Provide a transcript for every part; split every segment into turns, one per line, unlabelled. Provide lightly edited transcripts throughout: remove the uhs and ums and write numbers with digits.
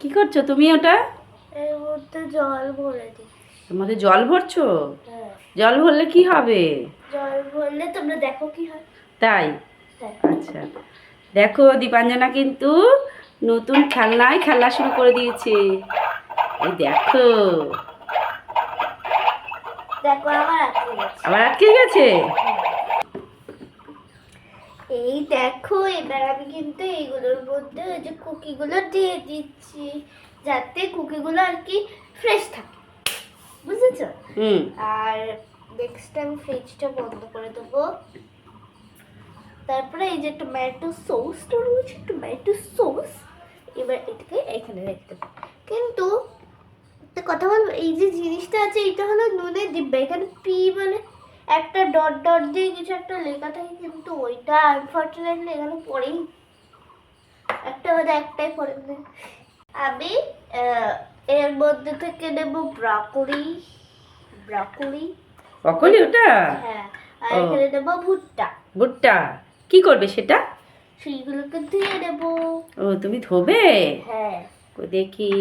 কি করছো তুমি ওটা?
এর মধ্যে জল ভরে দিই।
তোমাদের জল ভরছো?
হ্যাঁ,
জল ভরলে কি হবে?
জল ভরলে তোমরা দেখো কি হয়।
তাই?
হ্যাঁ,
আচ্ছা, দেখো দীপাঞ্জনা কিন্তু নতুন খেলনায় খেলা শুরু করে দিয়েছে। এই দেখো,
দেখো আমার আটকে গেছে।
আবার আটকে গেছে।
এই দেখো, এবার আমি কিন্তু এইগুলোর মধ্যে ওই যে কুকিগুলো দিয়ে দিচ্ছি, যাতে কুকিগুলো আর কি ফ্রেশ থাকে, বুঝেছো?
হুম।
আর নেক্সট টাইম ফ্রিজটা বন্ধ করে দেবো। তারপরে এই যে টমেটো সসটা রয়েছে, টমেটো সস, এবার এটাকে এখানে রেখে দেবো। কিন্তু একটা কথা বলবো, এই যে জিনিসটা আছে এটা হলো নুনের ডিব্বা। এখানে পি মানে একটা ডট ডট দিয়ে কিছু একটা লেখা থাকে, কিন্তু ওইটা আনফর্চুনেটলি এখানে পড়েই একটা হলে একটাই পড়ে নেই। আমি এর মধ্যে থেকে নেব ব্রকলি। ব্রকলি
ব্রকলি ওটা?
হ্যাঁ, আর এখানে নেব ভুট্টা।
ভুট্টা কি করবে সেটা?
সেইগুলোকে ধুয়ে নেব।
ও, তুমি ধোবে?
হ্যাঁ,
কই দেখি।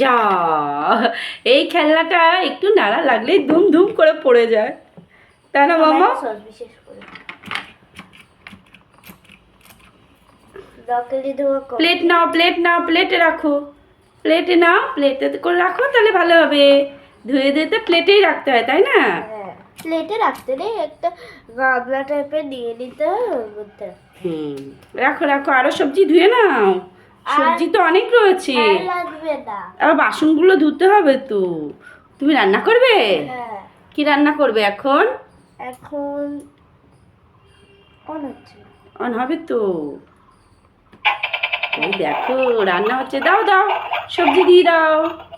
যা, এই খেলনাটা একটু নাড়া লাগলেই ধুম ধুম করে পড়ে যায়, তাই না মামা?
টমেটো সস বিশেষ করে। ব্রকলি ধোয়া কম।
প্লেট নাও, প্লেট নাও, প্লেটে রাখো। প্লেটে নাও, প্লেটে করে রাখো, তাহলে ভালো হবে। ধুয়ে ধুয়ে তো প্লেটেই রাখতে হয়, তাই না?
হ্যাঁ, প্লেটে রাখতে নেই, একটা গামলা টাইপের নিয়ে নিতে হয় ওর মধ্যে।
হুম, রাখো রাখো, আরো সবজি ধুয়ে নাও। সবজি তো অনেক রয়েছে,
আর লাগবে না।
আর বাসনগুলো ধুতে হবে তো। তুমি রান্না করবে?
হ্যাঁ,
কি রান্না করবে এখন?
এখন অন হচ্ছে।
অন হবে তো। এই দেখো রান্না হচ্ছে, দাও দাও, সবজি দিয়ে দাও।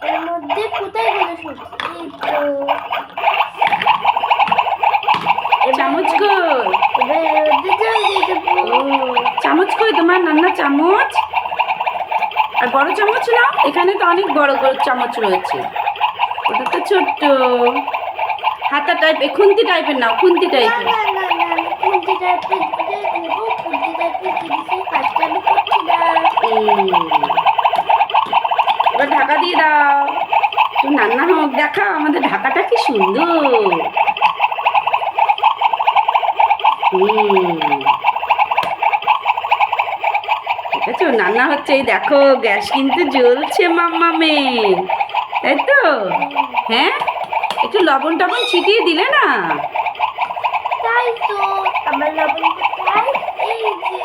এর মধ্যে কোথায় গেল সবজি? এই তো।
চামচ কই?
এবার এর মধ্যে জল দিয়ে দেবো।
ও, চামচ কই তোমার? রান্নার চামচ আর বড় চামচ নাও, এখানে তো অনেক বড় বড় চামচ রয়েছে, ওটা তো ছোট্ট। হাতা টাইপের, খুন্তি টাইপের নাও, খুন্তি
না
টাইপের।
না না না, আমি খুন্তি টাইপের নেবো। খুন্তি টাইপের জিনিসের কাজটা আমি করছি না।
এবার ঢাকা দিয়ে দাও, একটু রান্না হোক। দেখাও আমাদের ঢাকাটা কি সুন্দর। ঠিক আছে, রান্না হচ্ছে। এই দেখো গ্যাস কিন্তু জ্বলছে মাম্মামে, তাই তো? হ্যাঁ, একটু লবণ টবণ ছিটিয়ে দিলে না?
তাই তো, আমার লবণ কোথায়? এই যে।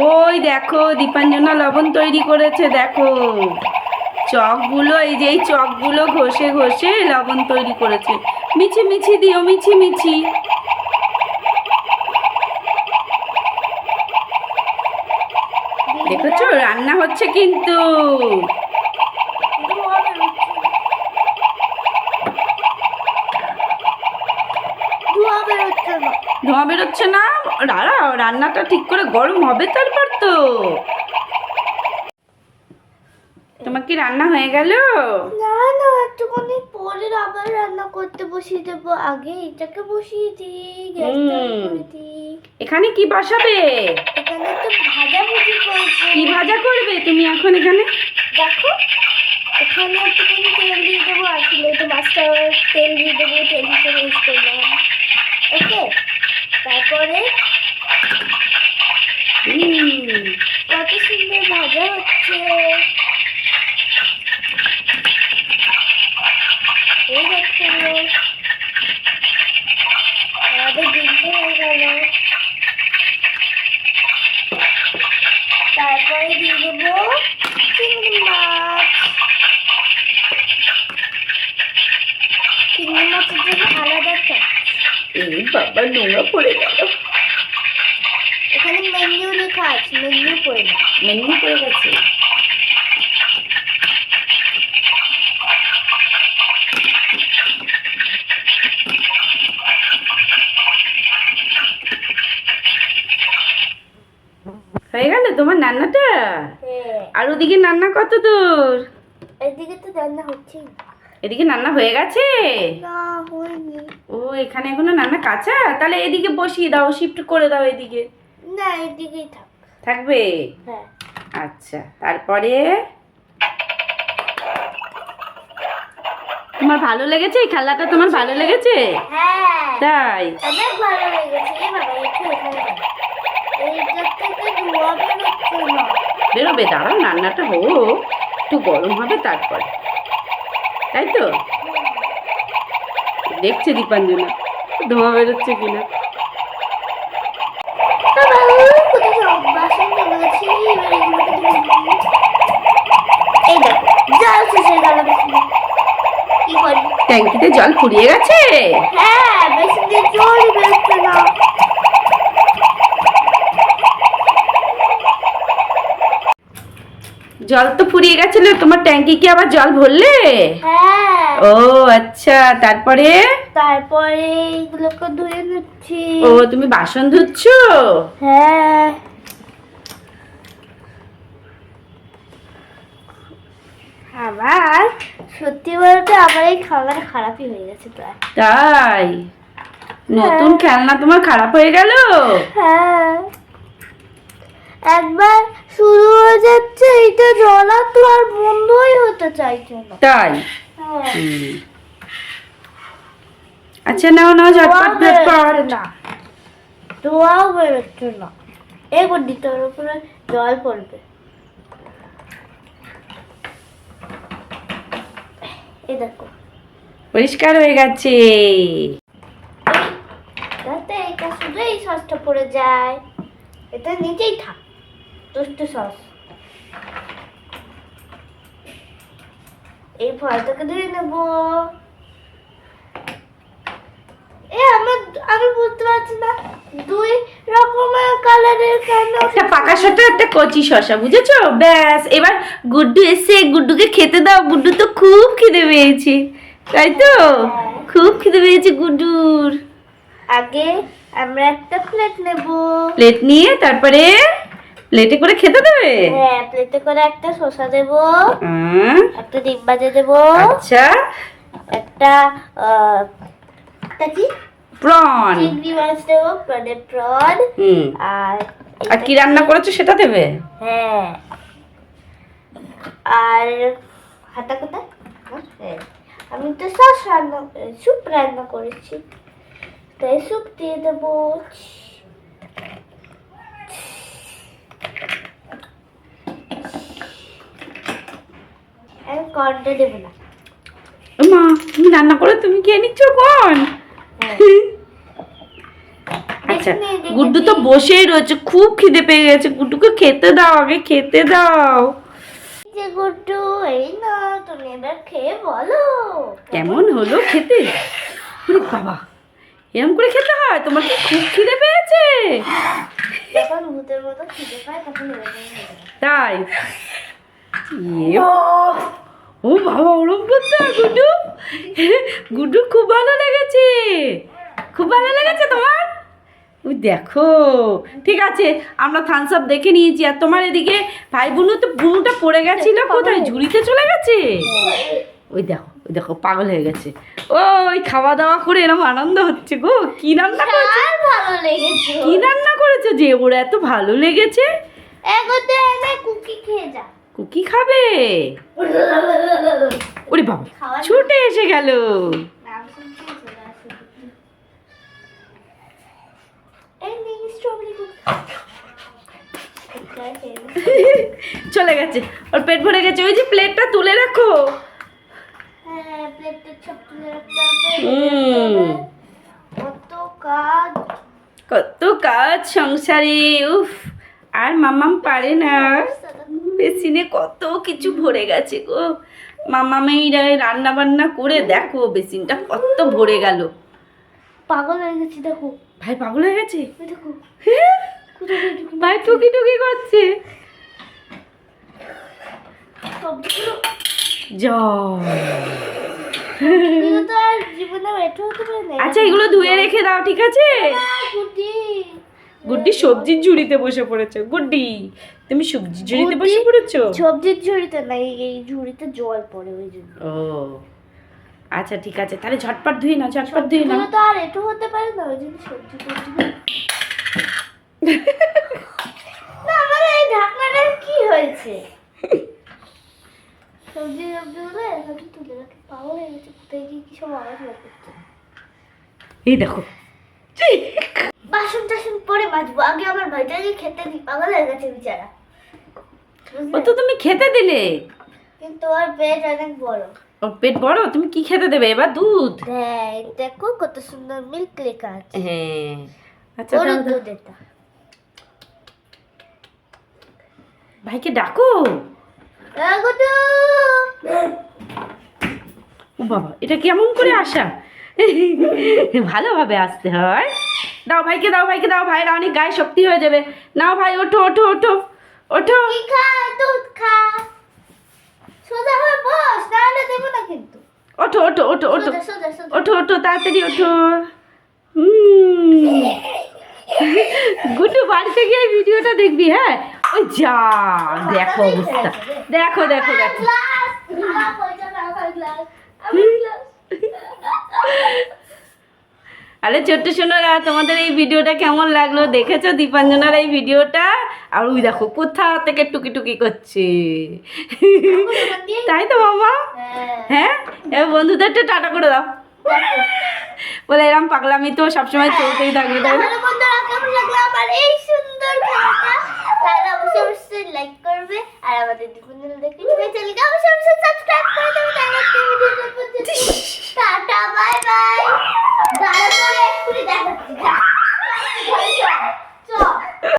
ওই দেখো দীপাঞ্জনা লবণ তৈরি করেছে, দেখো চকগুলো, এই যে এই চকগুলো ঘষে ঘষে লবণ তৈরি করেছে। মিছি মিছি দিও, মিছি মিছি। দেখেছো রান্না হচ্ছে কিন্তু।
ধোঁয়া বেরোচ্ছে। ধোঁয়া বেরোচ্ছে না।
ধোঁয়া বেরোচ্ছে না? দাঁড়াও, রান্নাটা ঠিক করে গরম হবে তারপর তো। তোমার কি রান্না হয়ে গেল?
না না, একটুখানি পরে আবার রান্না করতে বসিয়ে দেবো। আগে এটাকে বসিয়ে দিই, গ্যাসটা অন করে দিই।
এখানে কি বসাবে?
এখানে তো ভাজা ভুজি করবো।
কি ভাজা করবে তুমি এখন এখানে?
দেখো, এখানে একটুখানি তেল দিয়ে দেবো। আসলে তো মাছটা তেল দিয়ে দেবো, তেল হিসেবে ইউজ করলাম। ওকে, তারপরে কত সুন্দর ভাজা হচ্ছে। এই দেখো, আমাদের ডিমটা হয়ে গেল। তারপরে দিয়ে দেবো চিংড়ি মাছ। চিংড়ি মাছের জন্য আলাদা চামচ।
এই বাবা, নোংরা পড়ে গেল।
এখানে মেনু লেখা আছে, মেনু পড়ে না।
মেনু পড়ে গেছে। হয়ে গেল তোমার রান্নাটা?
হ্যাঁ,
আর ওদিকে রান্না কত দূর?
এদিকে তো রান্না হচ্ছে।
এদিকে রান্না হয়ে গেছে?
না, হয়নি।
ও, এখানে এখনো রান্না কাঁচা? তাহলে এদিকে বসিয়ে দাও, শিফট করে দাও এদিকে।
না, এদিকেই থাক।
থাকবে?
হ্যাঁ।
আচ্ছা, তারপরে তোমার ভালো লেগেছে এই খেলাটা? তোমার ভালো লেগেছে?
হ্যাঁ
তাই?
অনেক ভালো লেগেছে। এই বাবা একটু এখানে দাও। এইটা থেকে ধোঁয়া বেরোচ্ছে না।
বেরোবে, দাঁড়াও রান্নাটা হোক, একটু গরম হবে তারপর, তাই তো? দেখছে দীপাঞ্জনা ধোঁয়া বেরোচ্ছে কিনা।
বাবা, কোথায় সব বাসন জমে গেছে। এবার এগুলোকে ধুয়ে দিই। এই দেখো জল শেষ হয়ে গেল বেসিনে। কি করি?
ট্যাঙ্কিতে জল ফুরিয়ে গেছে?
হ্যাঁ, বেসিন দিয়ে জলই বেরোচ্ছে না।
জল তো ফুরিয়ে গেছিল, তোমার ট্যাঙ্কি কি আবার জল ভরলে?
হ্যাঁ।
ও আচ্ছা, তারপরে?
তারপরে এইগুলোকে ধুয়ে নিচ্ছি।
ও তুমি বাসন ধুচ্ছো?
হ্যাঁ। আমার সত্যি বলতে আমার এই খাবার খারাপই হয়ে গেছে প্রায়।
তাই? নতুন খেলনা তোমার খারাপ হয়ে গেল?
হ্যাঁ, একবার শুরু হয়ে যাচ্ছে এটা জ্বলা তো আর বন্ধই হতে চাইছে না।
তাই?
হ্যাঁ।
আচ্ছা নাও নাও ঝটপট ঝটপট।
না, ধোঁয়াও বেরোচ্ছে না। এবার দিতে ওর উপরে জল পড়বে। এই দেখো
পরিষ্কার হয়ে গেছে।
যাতে এটা শুধু এই সসটা পড়ে যায়, এটা নিচেই থাক। দুষ্টু সস। এই ফলটাকে ধুয়ে নেব। আমি বুঝতে পারছি না দুই রকমের কালারের কেন।
একটা পাকা শসা একটা কচি শসা, বুঝেছো? ব্যাস, এবার গুড্ডু এসে গুড্ডুকে খেতে দাও। গুড্ডু তো খুব খিদে পেয়েছে, তাই তো? খুব খিদে পেয়েছে গুড্ডুর।
আগে আমরা একটা প্লেট নেব।
প্লেট নিয়ে তারপরে প্লেটে করে খেতে দেবে?
হ্যাঁ, প্লেটে করে একটা শসা দেব, একটা ডিম ভাজা দেব,
আচ্ছা,
একটা কি
প্রন,
চিংড়ি মাছ দেবো, প্রনের প্রন। আর
আর কি রান্না করেছো সেটা দেবে?
হ্যাঁ, আর হাতা কোথায়? হ্যাঁ, আমি তো সস রান্না স্যুপ রান্না করেছি, তাই স্যুপ দিয়ে দেবো। আমি কর্নটা দেবো না।
মা তুমি রান্না করে তুমি খেয়ে নিচ্ছ কোন? আচ্ছা, গুড্ডু তো বসেই রয়েছে, খুব খিদে পেয়ে গেছে। গুড্ডুকে খেতে দাও, আগে খেতে দাও।
যে গুড্ডু, এই না তুমি এবার খেয়ে বলো
কেমন হলো খেতে? ওরে বাবা, এরকম করে খেতে হয়? তোমার কি খুব খিদে পেয়েছে?
যখন ভূতের মতো খিদে পায় তখন এরকম হয়ে যায়।
তাই? ও বাবা, ওরম করতে হয় গুড্ডু? গুড্ডু খুব ভালো লেগেছে, খুব ভালো লেগেছে তোমার? ওই দেখো, ঠিক আছে, আমরা থামস আপ দেখে নিয়েছি। আর তোমার এদিকে ভাই বোনু তো বুনুটা পড়ে গেছিল কোথায়? ঝুড়িতে চলে গেছে। ওই দেখো, ওই দেখো পাগল হয়ে গেছে। ওই খাওয়া দাওয়া করে এরকম আনন্দ হচ্ছে গো। কি রান্না করেছো?
আর ভালো লেগেছে।
কি রান্না করেছো যে ওর এত ভালো লেগেছে?
এগোতে এনে কুকি খেয়ে যা।
কুকি খাবে? ওরে বাবা, ছুটে এসে গেল।
নাম শুনছি চলে আসে। এই নেই স্ট্রবেরি কুকি।
চলে গেছে, ওর পেট ভরে গেছে। ওই যে প্লেটটা তুলে রাখো।
হ্যাঁ, প্লেটটা সব তুলে রাখতে হবে। কত কাজ,
কত কাজ সংসারে, উফ। আর মামাম পারে না, বেসিনে কত কিছু ভরে গেছে গো। মামামেই রান্না বান্না করে দেখো বেসিনটা কত ভরে গেল।
পাগল হয়ে গেছি দেখো।
ভাই পাগল হয়ে গেছে?
ওই দেখো
ভাই টুকি টুকি করছে।
সবগুলো
জল।
তো আর জীবনে বেঠে হতে পারে না।
আচ্ছা, এগুলো ধুয়ে রেখে দাও, ঠিক আছে?
গুড্ডি,
গুড্ডি সবজির ঝুড়িতে বসে পড়েছে। গুড্ডি, তুমি সবজির ঝুড়িতে বসে পড়েছো?
সবজির ঝুড়িতে না, এই ঝুড়িতে জল পড়ে ওই জন্য।
ও আচ্ছা, ঠিক আছে, তাহলে ঝটপট ধুয়ে নাও, ঝটপট ধুয়ে নাও।
তো আর এটু হতে পারে না, ওই জন্য সবজি টবজি না। আমার এই ঢাকনাটা কি হয়েছে? সবজি সবজি হলে এখন তুলে রাখি, পাগল হয়ে গেছে, কোথায় গিয়ে কি সব আওয়াজ বের করছে।
এই দেখো
বাসন টাসন পরে মাজবো, আগে আমার ভাইটাকে খেতে দিই, পাগল হয়ে গেছে বেচারা।
ও তো তুমি খেতে দিলে,
কিন্তু ওর পেট অনেক বড়।
ওর পেট বড়, তুমি কি খেতে দেবে এবার? দুধ?
দেখ, দেখো কত সুন্দর মিল্ক লেখা আছে।
হ্যাঁ আচ্ছা
গরুর
দাও, দাও।
দুধ এটা।
ভাইকে ডাকো।
গুড্ডু!
ও বাবা, এটা কেমন করে আসা? ভালোভাবে আসতে হয়। দাও ভাইকে, দাও ভাইকে, দাও, ভাইয়ের অনেক গায়ে শক্তি হয়ে যাবে। নাও ভাই, ওঠো ওঠো ওঠো ওঠো।
কি খা? দুধ খা। সোজা হয়ে বস, নাহলে দেবো না কিন্তু।
ওঠো ওঠো ওঠো ওঠো
সোজা সোজা সোজা।
ওঠো ওঠো, তাড়াতাড়ি ওঠো। গুড্ডু বাড়িতে গিয়ে এই ভিডিওটা দেখবি, হ্যাঁ? ওই যা, দেখো অবস্থা, দেখো দেখো দেখো।
গ্লাস, আমার পয়সা না, আমার গ্লাস, আমার গ্লাস।
আরে ছোট্ট সোনারা, তোমাদের এই ভিডিওটা কেমন লাগলো? দেখেছো দীপাঞ্জনার এই ভিডিওটা? আর ওই দেখো কোথা থেকে টুকি টুকি করছে। তাই তো মামা?
হ্যাঁ।
হ্যাঁ, এবার বন্ধুদের একটু টাটা করে দাও। বলে এরম পাগলামি তো সবসময় চলতেই থাকবে, তাই না?
তাহলে বন্ধুরা, কেমন লাগলো আমার এই সুন্দর খেলাটা? তাহলে অবশ্যই অবশ্যই লাইক করবে, আর আমাদের দীপঞ্জন দেখে চ্যানেলকে অবশ্যই অবশ্যই সাবস্ক্রাইব করে দেবে।